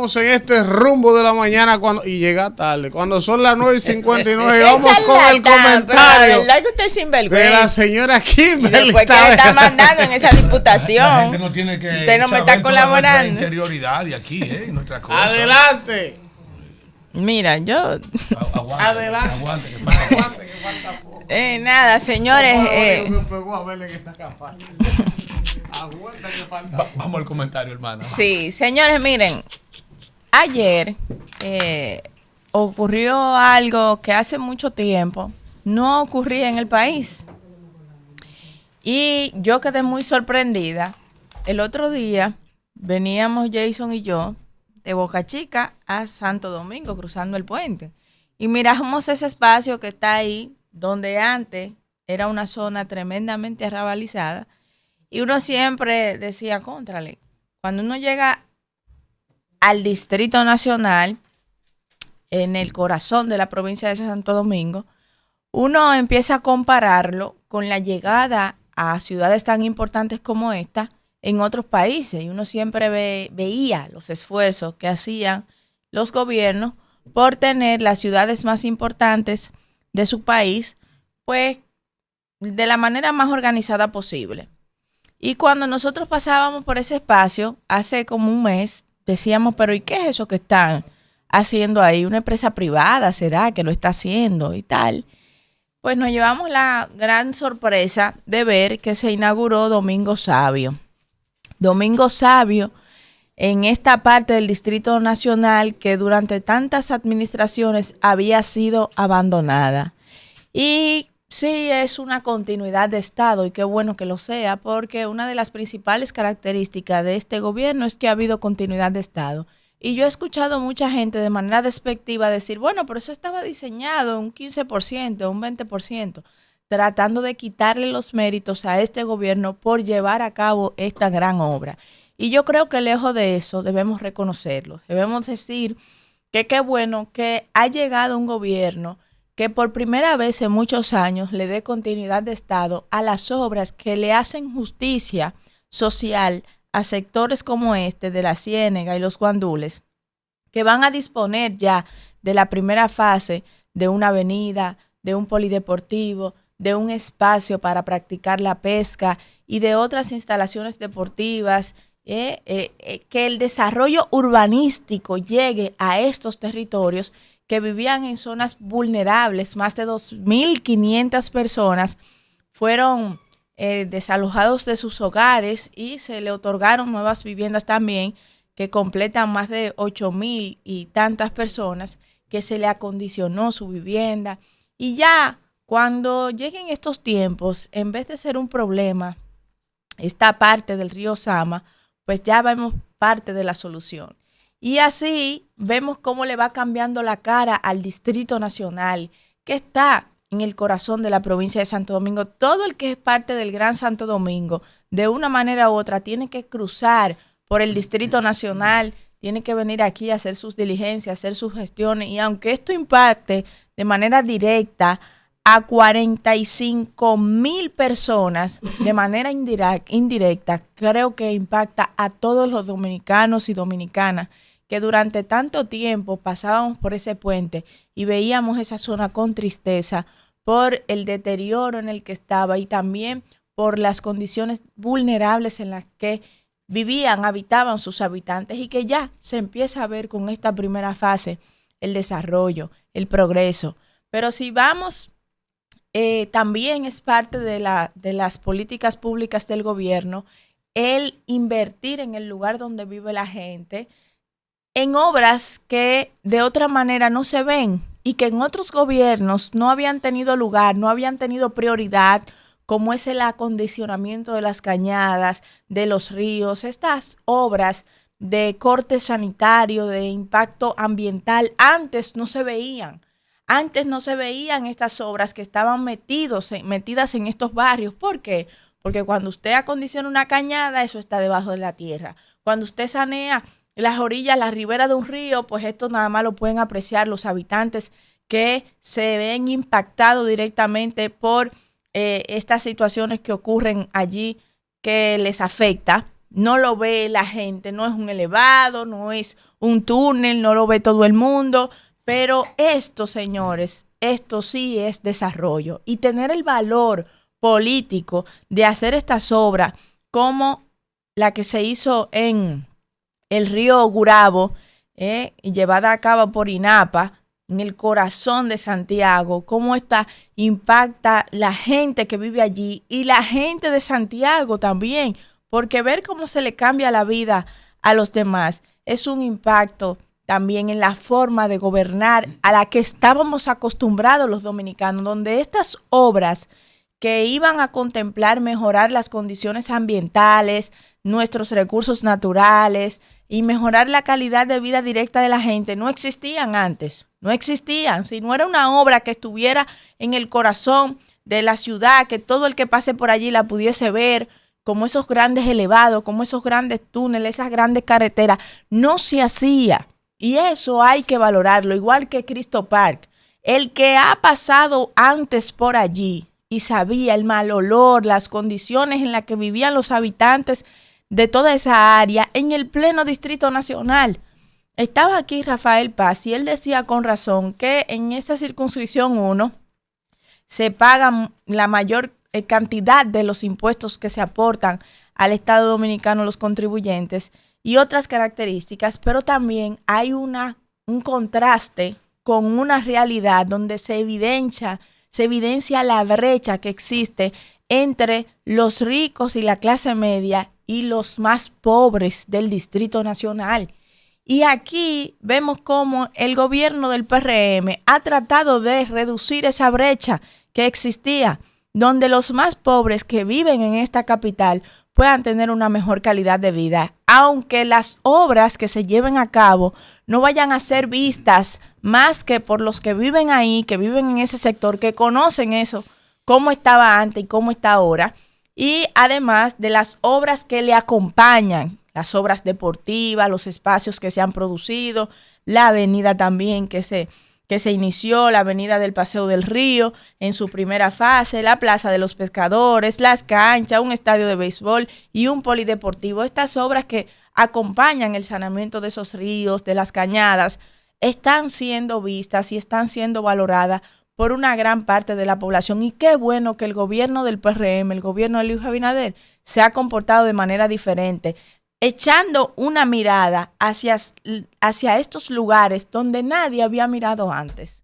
vamos en este rumbo de la mañana y llega tarde. Cuando son las 9:59, vamos con el comentario. La verdad que usted es sinvergüenza. De la señora Kimberly. Después que le está mandando en esa diputación. La gente no tiene que usted no me está colaborando. Interioridad de aquí, nuestra cosa. Adelante. Mira, yo. Adelante. Aguante, que falta poco. Nada, señores. Vamos al comentario, hermano. Sí, señores, miren. Ayer ocurrió algo que hace mucho tiempo no ocurría en el país. Y yo quedé muy sorprendida. El otro día veníamos Jason y yo de Boca Chica a Santo Domingo, cruzando el puente. Y miramos ese espacio que está ahí, donde antes era una zona tremendamente arrabalizada. Y uno siempre decía, cóntrale, cuando uno llega al Distrito Nacional, en el corazón de la provincia de Santo Domingo, uno empieza a compararlo con la llegada a ciudades tan importantes como esta en otros países. Y uno siempre veía los esfuerzos que hacían los gobiernos por tener las ciudades más importantes de su país, pues, de la manera más organizada posible. Y cuando nosotros pasábamos por ese espacio, hace como un mes, decíamos, pero ¿y qué es eso que están haciendo ahí? ¿Una empresa privada será que lo está haciendo y tal? Pues nos llevamos la gran sorpresa de ver que se inauguró Domingo Sabio. Domingo Sabio, en esta parte del Distrito Nacional que durante tantas administraciones había sido abandonada. Y sí, es una continuidad de Estado, y qué bueno que lo sea, porque una de las principales características de este gobierno es que ha habido continuidad de Estado. Y yo he escuchado mucha gente de manera despectiva decir, bueno, pero eso estaba diseñado un 15%, un 20%, tratando de quitarle los méritos a este gobierno por llevar a cabo esta gran obra. Y yo creo que lejos de eso debemos reconocerlo. Debemos decir que qué bueno que ha llegado un gobierno que por primera vez en muchos años le dé continuidad de Estado a las obras que le hacen justicia social a sectores como este de la Ciénega y los Guandules, que van a disponer ya de la primera fase de una avenida, de un polideportivo, de un espacio para practicar la pesca y de otras instalaciones deportivas, que el desarrollo urbanístico llegue a estos territorios que vivían en zonas vulnerables. Más de 2.500 personas fueron desalojados de sus hogares y se le otorgaron nuevas viviendas también, que completan más de 8.000 y tantas personas que se le acondicionó su vivienda. Y ya cuando lleguen estos tiempos, en vez de ser un problema, esta parte del río Sama, pues ya vemos parte de la solución. Y así vemos cómo le va cambiando la cara al Distrito Nacional, que está en el corazón de la provincia de Santo Domingo. Todo el que es parte del Gran Santo Domingo, de una manera u otra, tiene que cruzar por el Distrito Nacional, tiene que venir aquí a hacer sus diligencias, hacer sus gestiones. Y aunque esto impacte de manera directa a 45,000 personas, de manera indirecta, creo que impacta a todos los dominicanos y dominicanas que durante tanto tiempo pasábamos por ese puente y veíamos esa zona con tristeza por el deterioro en el que estaba y también por las condiciones vulnerables en las que habitaban sus habitantes, y que ya se empieza a ver con esta primera fase el desarrollo, el progreso. Pero si vamos, también es parte de las políticas públicas del gobierno el invertir en el lugar donde vive la gente, en obras que de otra manera no se ven y que en otros gobiernos no habían tenido lugar, no habían tenido prioridad, como es el acondicionamiento de las cañadas, de los ríos, estas obras de corte sanitario, de impacto ambiental. Antes no se veían estas obras que estaban metidas en estos barrios. ¿Por qué? Porque cuando usted acondiciona una cañada, eso está debajo de la tierra. Cuando usted sanea las orillas, la ribera de un río, pues esto nada más lo pueden apreciar los habitantes que se ven impactados directamente por estas situaciones que ocurren allí, que les afecta, no lo ve la gente, no es un elevado, no es un túnel, no lo ve todo el mundo, pero esto, señores, esto sí es desarrollo. Y tener el valor político de hacer estas obras como la que se hizo en el río Gurabo, y llevada a cabo por INAPA, en el corazón de Santiago, cómo esta impacta la gente que vive allí y la gente de Santiago también, porque ver cómo se le cambia la vida a los demás es un impacto también en la forma de gobernar a la que estábamos acostumbrados los dominicanos, donde estas obras que iban a contemplar mejorar las condiciones ambientales, nuestros recursos naturales y mejorar la calidad de vida directa de la gente no existían antes, no existían. Si no era una obra que estuviera en el corazón de la ciudad, que todo el que pase por allí la pudiese ver, como esos grandes elevados, como esos grandes túneles, esas grandes carreteras, no se hacía. Y eso hay que valorarlo, igual que Cristo Park. El que ha pasado antes por allí y sabía el mal olor, las condiciones en las que vivían los habitantes de toda esa área en el pleno Distrito Nacional. Estaba aquí Rafael Paz y él decía con razón que en esta circunscripción 1 se pagan la mayor cantidad de los impuestos que se aportan al Estado Dominicano los contribuyentes y otras características, pero también hay un contraste con una realidad donde se evidencia la brecha que existe entre los ricos y la clase media y los más pobres del Distrito Nacional. Y aquí vemos cómo el gobierno del PRM ha tratado de reducir esa brecha que existía, donde los más pobres que viven en esta capital puedan tener una mejor calidad de vida, aunque las obras que se lleven a cabo no vayan a ser vistas más que por los que viven ahí, que viven en ese sector, que conocen eso, cómo estaba antes y cómo está ahora, y además de las obras que le acompañan, las obras deportivas, los espacios que se han producido, la avenida también que se inició, la avenida del Paseo del Río en su primera fase, la Plaza de los Pescadores, las canchas, un estadio de béisbol y un polideportivo. Estas obras que acompañan el saneamiento de esos ríos, de las cañadas, están siendo vistas y están siendo valoradas por una gran parte de la población. Y qué bueno que el gobierno del PRM, el gobierno de Luis Abinader, se ha comportado de manera diferente, echando una mirada hacia estos lugares donde nadie había mirado antes.